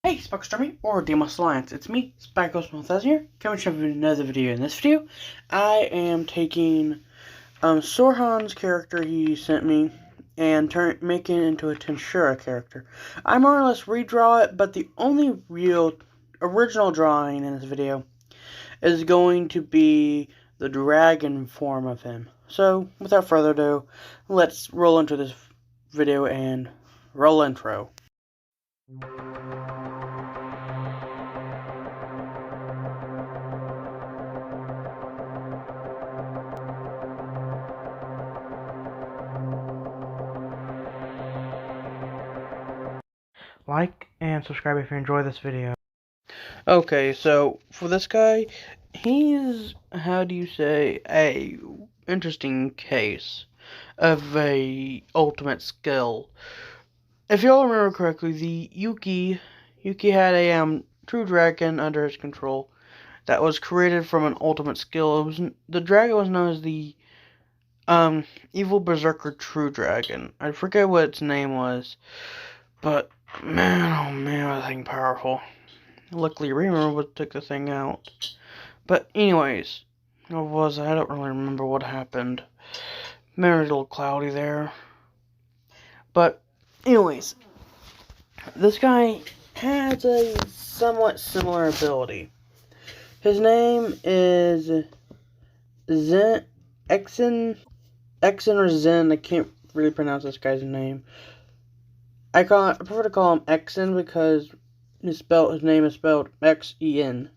Hey, Sparkstormy, or DMS Alliance, it's me, Sparkos here, coming to another video. In this video, I am taking Sorhan's character he sent me and making it into a Tensura character. I more or less redraw it, but the only real original drawing in this video is going to be the dragon form of him. So, without further ado, let's roll into this video and roll intro. Like and subscribe if you enjoy this video. Okay, so for this guy, he's, how do you say, a interesting case of a ultimate skill. If y'all remember correctly, the Yuki had a true dragon under his control that was created from an ultimate skill. The dragon was known as the evil berserker true dragon. I forget what its name was, but man, oh man, that thing powerful. Luckily, Reamer took the thing out. But anyways, what was I don't really remember what happened. Memory's a little cloudy there. But anyways, this guy has a somewhat similar ability. His name is Exen or Zen. I can't really pronounce this guy's name. I prefer to call him Exen because his name is spelled X-E-N.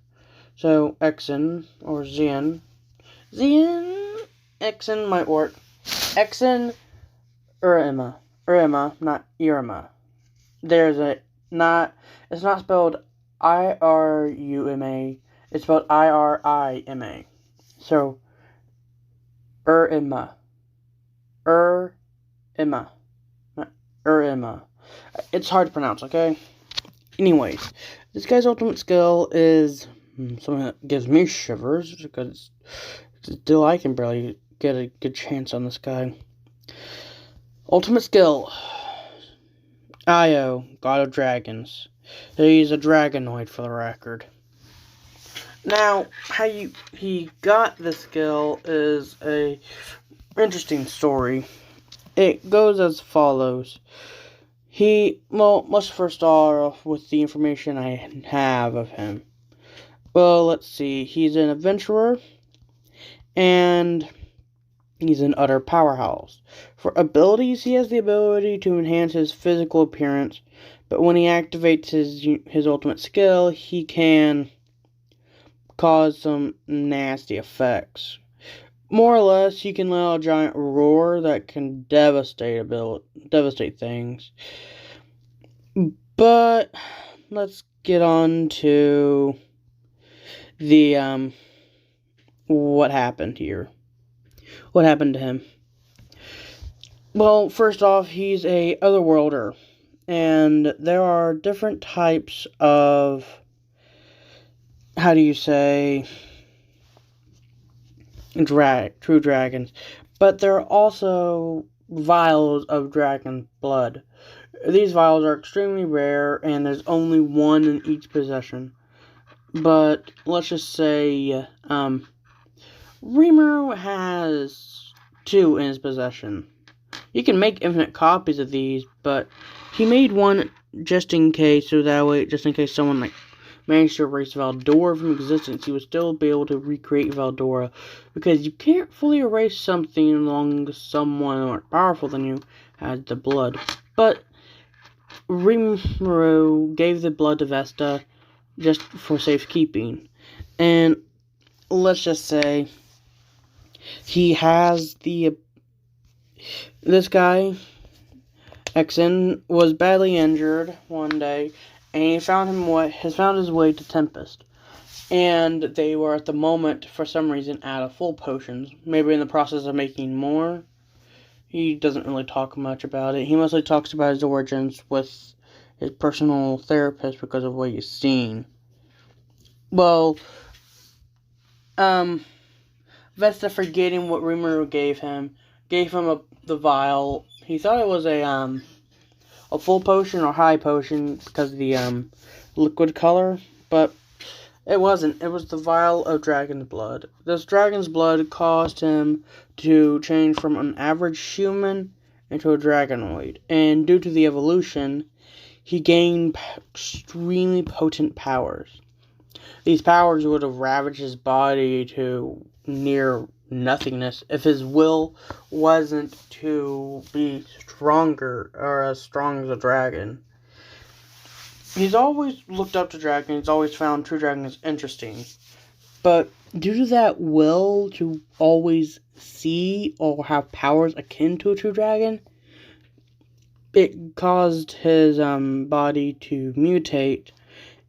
So Exen or Zen. Exen might work. Exen Irma, not Irma. It's not spelled I-R-U-M-A. It's spelled I-R-I-M-A. So Irma. It's hard to pronounce, okay? Anyways, this guy's ultimate skill is something that gives me shivers because still I can barely get a good chance on this guy. Ultimate skill, Io, God of Dragons. He's a dragonoid for the record. Now, how he got this skill is a interesting story. It goes as follows. Let's first start off with the information I have of him. Well, let's see. He's an adventurer, and he's an utter powerhouse. For abilities, he has the ability to enhance his physical appearance, but when he activates his ultimate skill, he can cause some nasty effects. More or less, he can let out a giant roar that can devastate things. But let's get on to the what happened here. What happened to him? Well, first off, he's a otherworlder, and there are different types of, how do you say, true dragons, but there are also vials of dragon blood. These vials are extremely rare, and there's only one in each possession. But let's just say Reamer has 2 in his possession. You can make infinite copies of these, but he made one just in case, so that way, just in case someone managed to erase Valdora from existence, he would still be able to recreate Valdora, because you can't fully erase something as long as someone more powerful than you has the blood. But Rimuru gave the blood to Vesta just for safekeeping, and let's just say he has this guy, Exen, was badly injured one day, and he found his way to Tempest. And they were at the moment, for some reason, out of full potions. Maybe in the process of making more. He doesn't really talk much about it. He mostly talks about his origins with his personal therapist because of what he's seen. Well, Vesta, forgetting what Rimuru gave him the vial. He thought it was a full potion or high potion because the liquid color, but it wasn't. It was the vial of dragon's blood. This dragon's blood caused him to change from an average human into a dragonoid, and due to the evolution, he gained extremely potent powers. These powers would have ravaged his body to near nothingness if his will wasn't to be stronger or as strong as a dragon. He's always looked up to dragons, always found true dragons interesting. But due to that will to always see or have powers akin to a true dragon, it caused his body to mutate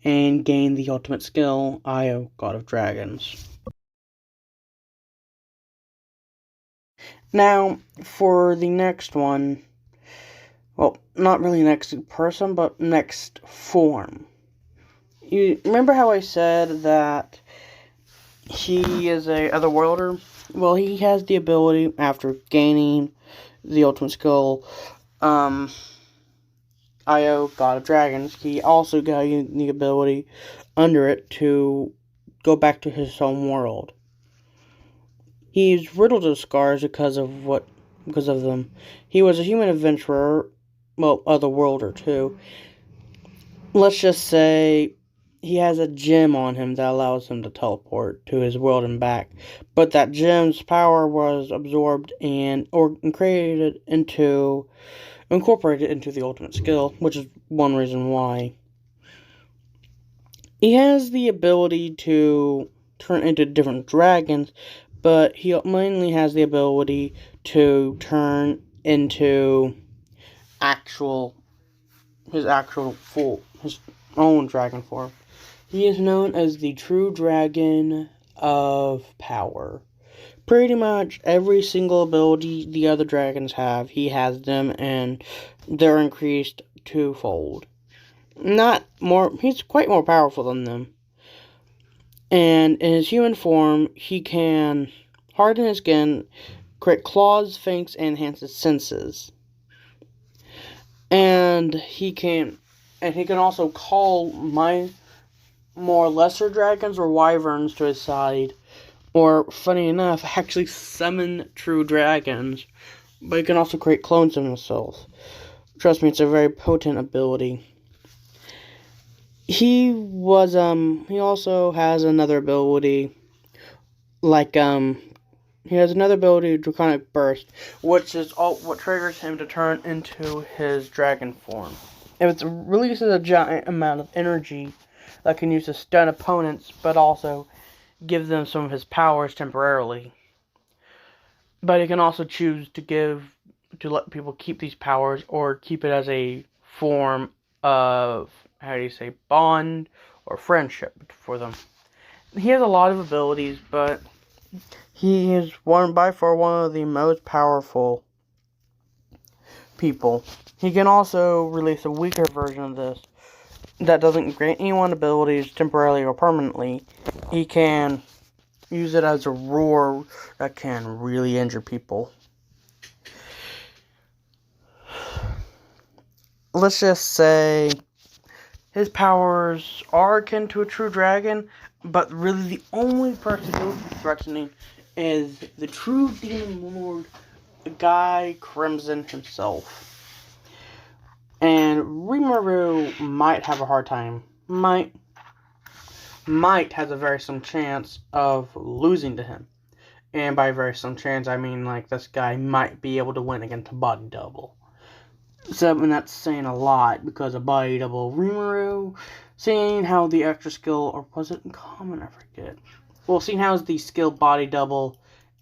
and gain the ultimate skill, Io, God of Dragons. Now, for the next one, well, not really next person, but next form. You remember how I said that he is a otherworlder? Well, he has the ability, after gaining the ultimate skill, Io, God of Dragons, he also got the ability under it to go back to his home world. He's riddled of scars because of them. He was a human adventurer, well, otherworlder too. Let's just say he has a gem on him that allows him to teleport to his world and back. But that gem's power was absorbed and incorporated into the ultimate skill, which is one reason why. He has the ability to turn into different dragons, but he mainly has the ability to turn into his own dragon form. He is known as the true dragon of power. Pretty much every single ability the other dragons have, he has them, and they're increased twofold. He's quite more powerful than them. And in his human form, he can harden his skin, create claws, fangs, and enhance his senses. And he can also call more lesser dragons or wyverns to his side. Or, funny enough, actually summon true dragons. But he can also create clones of himself. Trust me, it's a very potent ability. He also has another ability, he has another ability, Draconic Burst, which is what triggers him to turn into his dragon form. It releases a giant amount of energy that can use to stun opponents, but also give them some of his powers temporarily. But he can also choose to let people keep these powers, or keep it as a form of, bond or friendship for them. He has a lot of abilities, but he is by far one of the most powerful people. He can also release a weaker version of this that doesn't grant anyone abilities temporarily or permanently. He can use it as a roar that can really injure people. Let's just say his powers are akin to a true dragon, but really the only person who is threatening is the true demon lord, the guy Crimson himself. And Rimuru might have a hard time. Might has a very slim chance of losing to him. And by very slim chance, I mean this guy might be able to win against a body double. And that's saying a lot, because a body double Rimuru, seeing how the extra skill, or was it in common? I forget. Well, seeing how the skill body double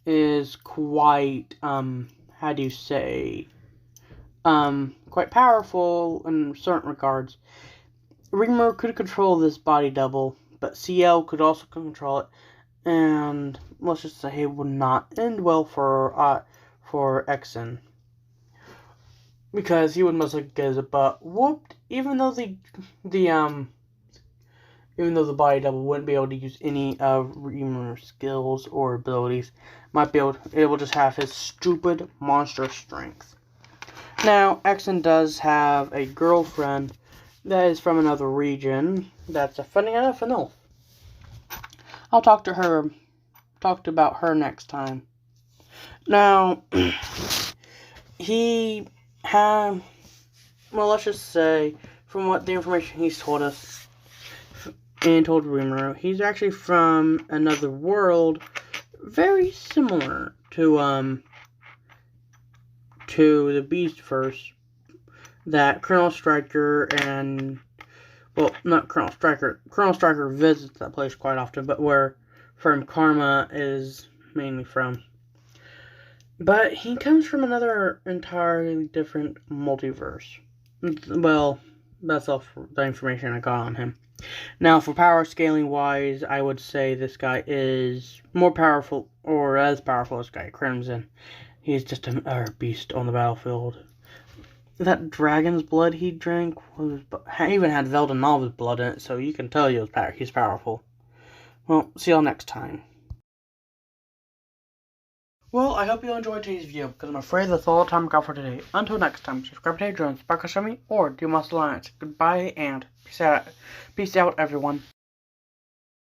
is quite, quite powerful in certain regards. Rimuru could control this body double, but CL could also control it, and let's just say it would not end well for Exen. Because he would most likely get his butt whooped, even though the body double wouldn't be able to use any of Rimuru's skills or abilities. It will just have his stupid monster strength. Now, Exen does have a girlfriend that is from another region. That's funny enough an elf. I'll talk about her next time. Now, he had, well, let's just say, from what the information he's told us and told Rimuru, he's actually from another world very similar to the Beast First that Colonel Striker and, well, not Colonel Striker. Colonel Striker visits that place quite often, but where from Karma is mainly from. But he comes from another entirely different multiverse. Well, that's all the information I got on him. Now, for power scaling wise, I would say this guy is more powerful, or as powerful as Guy Crimson. He's just a beast on the battlefield. That dragon's blood he drank even had Vel'Danova's blood in it, so you can tell he's powerful. Well, see y'all next time. Well, I hope you enjoyed today's video, because I'm afraid that's all the time I got for today. Until next time, subscribe to Jones, Sparkle Shimmy, or do Muscle Alliance. Goodbye, and peace out everyone.